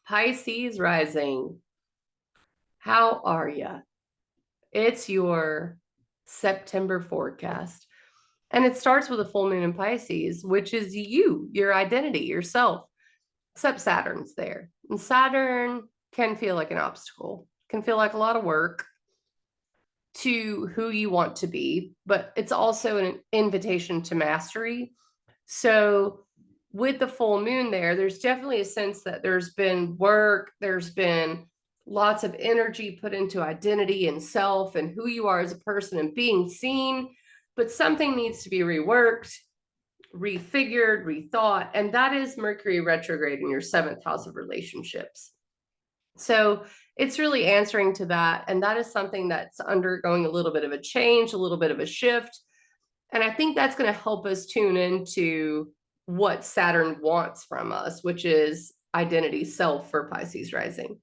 Pisces rising. How are you? It's your September forecast. And it starts with a full moon in Pisces, which is you, your identity, yourself, except Saturn's there. And Saturn can feel like an obstacle, can feel like a lot of work to who you want to be, but it's also an invitation to mastery. So with the full moon there's definitely a sense that there's been work, there's been lots of energy put into identity and self and who you are as a person and being seen, but something needs to be reworked, refigured, rethought, and that is Mercury retrograde in your seventh house of relationships. So it's really answering to that, and that is something that's undergoing a little bit of a change, a little bit of a shift. And I think that's going to help us tune into what Saturn wants from us, which is identity, self for Pisces rising,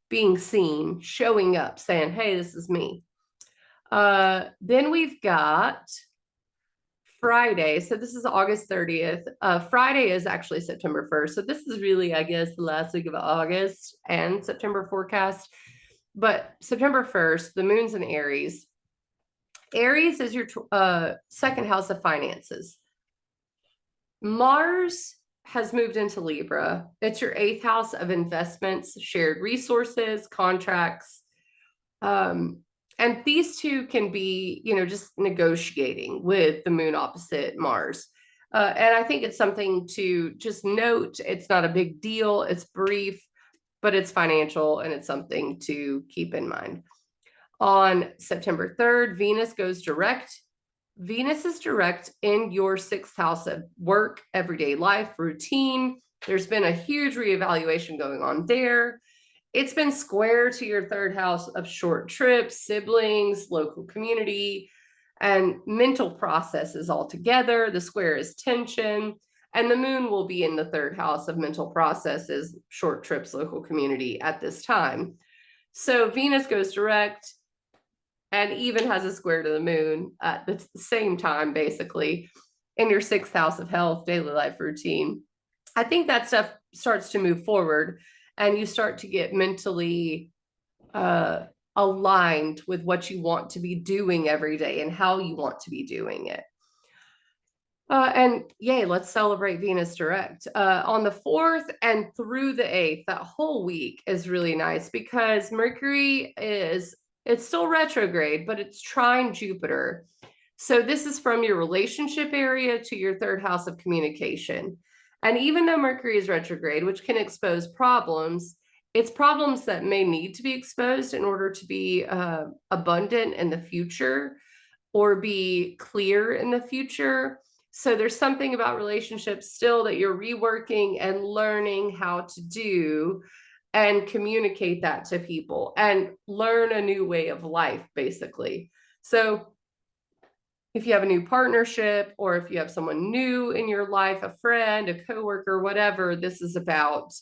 being seen, showing up, saying, hey, this is me. Then we've got Friday. So this is August 30th. Friday is actually September 1st. So this is really, I guess, the last week of August and September forecast. But September 1st, the moon's in Aries. Aries is your second house of finances. Mars has moved into Libra. It's your eighth house of investments, shared resources, contracts. And these two can be, just negotiating with the moon opposite Mars. And I think it's something to just note. It's not a big deal. It's brief, but it's financial, and it's something to keep in mind. On September 3rd, Venus goes direct. Venus is direct in your sixth house of work, everyday life, routine. There's been a huge reevaluation going on there. It's been square to your third house of short trips, siblings, local community, and mental processes altogether. The square is tension, and the moon will be in the third house of mental processes, short trips, local community at this time. So Venus goes direct and even has a square to the moon at the same time, basically, in your sixth house of health, daily life routine. I think that stuff starts to move forward, and you start to get mentally aligned with what you want to be doing every day and how you want to be doing it. And yay, let's celebrate Venus direct. On the 4th and through the 8th, that whole week is really nice because Mercury it's still retrograde, but it's trine Jupiter. So this is from your relationship area to your third house of communication. And even though Mercury is retrograde, which can expose problems, it's problems that may need to be exposed in order to be abundant in the future or be clear in the future. So there's something about relationships still that you're reworking and learning how to do and communicate that to people and learn a new way of life, basically. So if you have a new partnership, or if you have someone new in your life, a friend, a coworker, whatever, this is about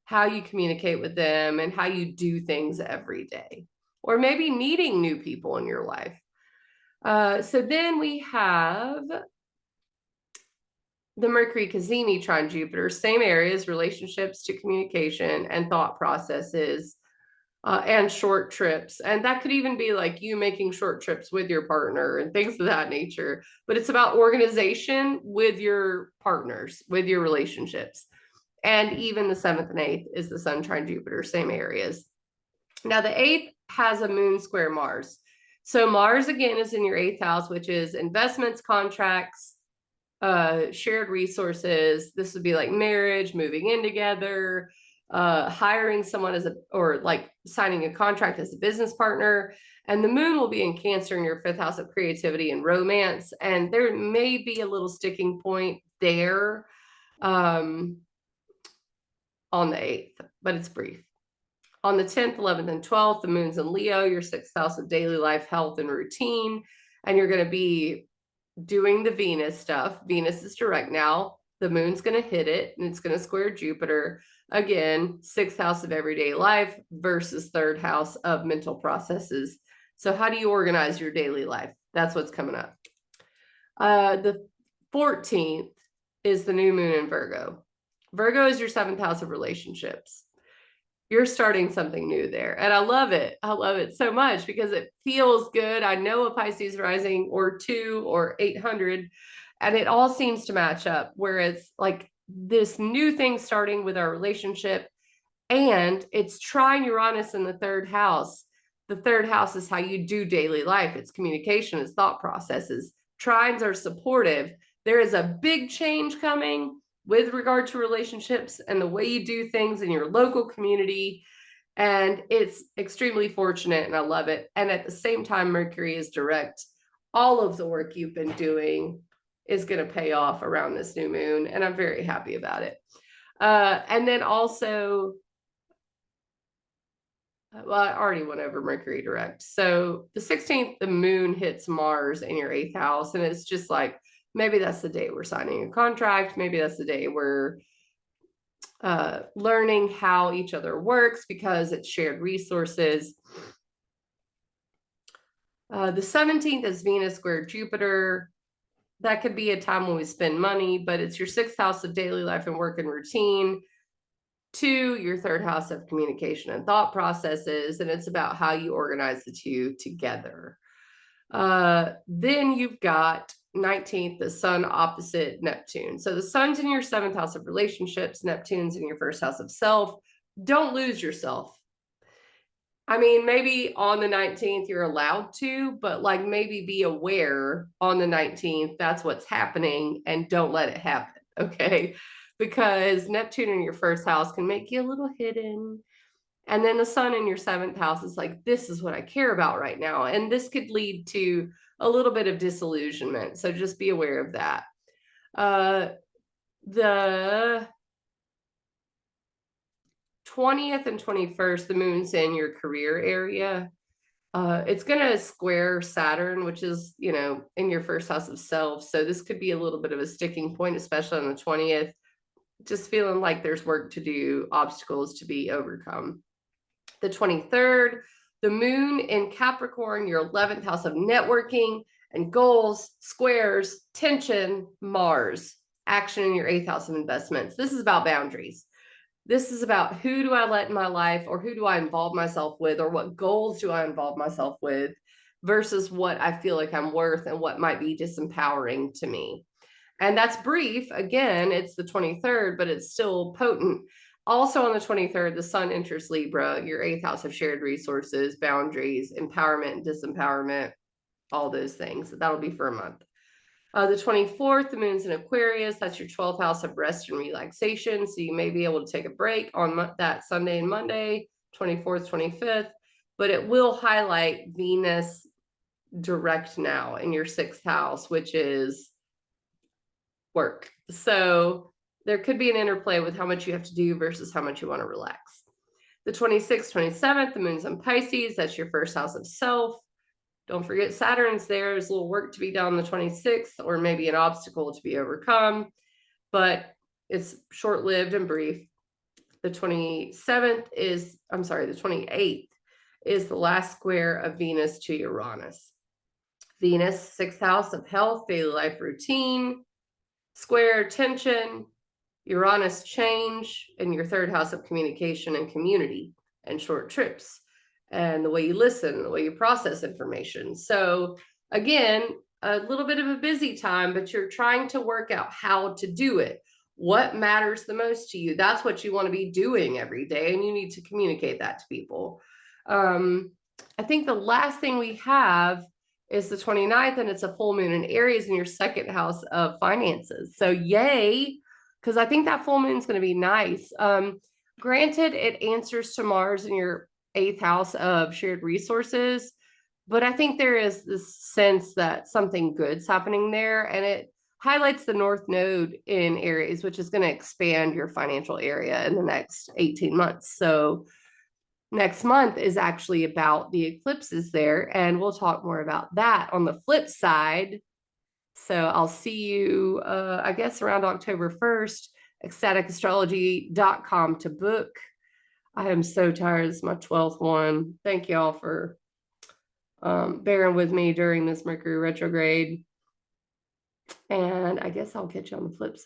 how you communicate with them and how you do things every day, or maybe meeting new people in your life. So then we have the Mercury Cazimi trine Jupiter, same areas, relationships to communication and thought processes, and short trips. And that could even be like you making short trips with your partner and things of that nature. But it's about organization with your partners, with your relationships. And even the 7th and 8th is the Sun trine Jupiter, same areas. Now the 8th has a moon square Mars. So Mars again is in your 8th house, which is investments, contracts, shared resources. This would be like marriage, moving in together, hiring someone or like signing a contract as a business partner. And the moon will be in Cancer in your 5th house of creativity and romance. And there may be a little sticking point there on the 8th, but it's brief. On the 10th, 11th, and 12th, the moon's in Leo, your 6th house of daily life, health, and routine. And you're going to be doing the Venus stuff. Venus is direct now. The moon's going to hit it, and it's going to square Jupiter. Again, 6th house of everyday life versus 3rd house of mental processes. So how do you organize your daily life? That's what's coming up. The 14th is the new moon in Virgo. Virgo is your 7th house of relationships. You're starting something new there. And I love it. I love it so much because it feels good. I know a Pisces rising or 2 or 800, and it all seems to match up where it's like this new thing starting with our relationship, and it's trine Uranus in the third house. The third house is how you do daily life. It's communication, it's thought processes. Trines are supportive. There is a big change coming with regard to relationships and the way you do things in your local community. And it's extremely fortunate and I love it. And at the same time, Mercury is direct. All of the work you've been doing is going to pay off around this new moon. And I'm very happy about it. And then also, well, I already went over Mercury direct. So the 16th, the moon hits Mars in your 8th house. And it's just like, maybe that's the day we're signing a contract. Maybe that's the day we're learning how each other works because it's shared resources. The 17th is Venus square Jupiter. That could be a time when we spend money, but it's your 6th house of daily life and work and routine. 2, your 3rd house of communication and thought processes, and it's about how you organize the two together. Then you've got 19th, the sun opposite Neptune. So the sun's in your 7th house of relationships, Neptune's in your 1st house of self. Don't lose yourself. I mean, maybe on the 19th you're allowed to, but like maybe be aware on the 19th that's what's happening and don't let it happen, okay? Because Neptune in your 1st house can make you a little hidden. And then the sun in your 7th house is like, this is what I care about right now. And this could lead to a little bit of disillusionment. So just be aware of that. The 20th and 21st, the moon's in your career area. It's going to square Saturn, which is, you know, in your 1st house of self. So this could be a little bit of a sticking point, especially on the 20th. Just feeling like there's work to do, obstacles to be overcome. The 23rd, the moon in Capricorn, your 11th house of networking and goals, squares, tension, Mars, action in your 8th house of investments. This is about boundaries. This is about who do I let in my life, or who do I involve myself with, or what goals do I involve myself with versus what I feel like I'm worth and what might be disempowering to me. And that's brief. Again, it's the 23rd, but it's still potent. Also on the 23rd, the sun enters Libra, your 8th house of shared resources, boundaries, empowerment, and disempowerment, all those things. That'll be for a month. The 24th, the moon's in Aquarius. That's your 12th house of rest and relaxation. So you may be able to take a break on that Sunday and Monday, 24th, 25th, but it will highlight Venus direct now in your 6th house, which is work. So there could be an interplay with how much you have to do versus how much you want to relax. The 26th, 27th, the moon's in Pisces. That's your 1st house of self. Don't forget Saturn's there. There's a little work to be done on the 26th, or maybe an obstacle to be overcome, but it's short-lived and brief. The 28th is the last square of Venus to Uranus. Venus, 6th house of health, daily life routine, square tension, Uranus change in your 3rd house of communication and community and short trips and the way you listen, the way you process information. So again, a little bit of a busy time, but you're trying to work out how to do it. What matters the most to you? That's what you want to be doing every day, and you need to communicate that to people. I think the last thing we have is the 29th, and it's a full moon in Aries in your 2nd house of finances. So yay, because I think that full moon is going to be nice. Granted, it answers to Mars in your 8th house of shared resources, but I think there is this sense that something good's happening there, and it highlights the North Node in Aries, which is going to expand your financial area in the next 18 months. So next month is actually about the eclipses there, and we'll talk more about that on the flip side. So I'll see you, I guess, around October 1st, ecstaticastrology.com to book. I am so tired. This is my 12th one. Thank y'all for bearing with me during this Mercury retrograde. And I guess I'll catch you on the flip side.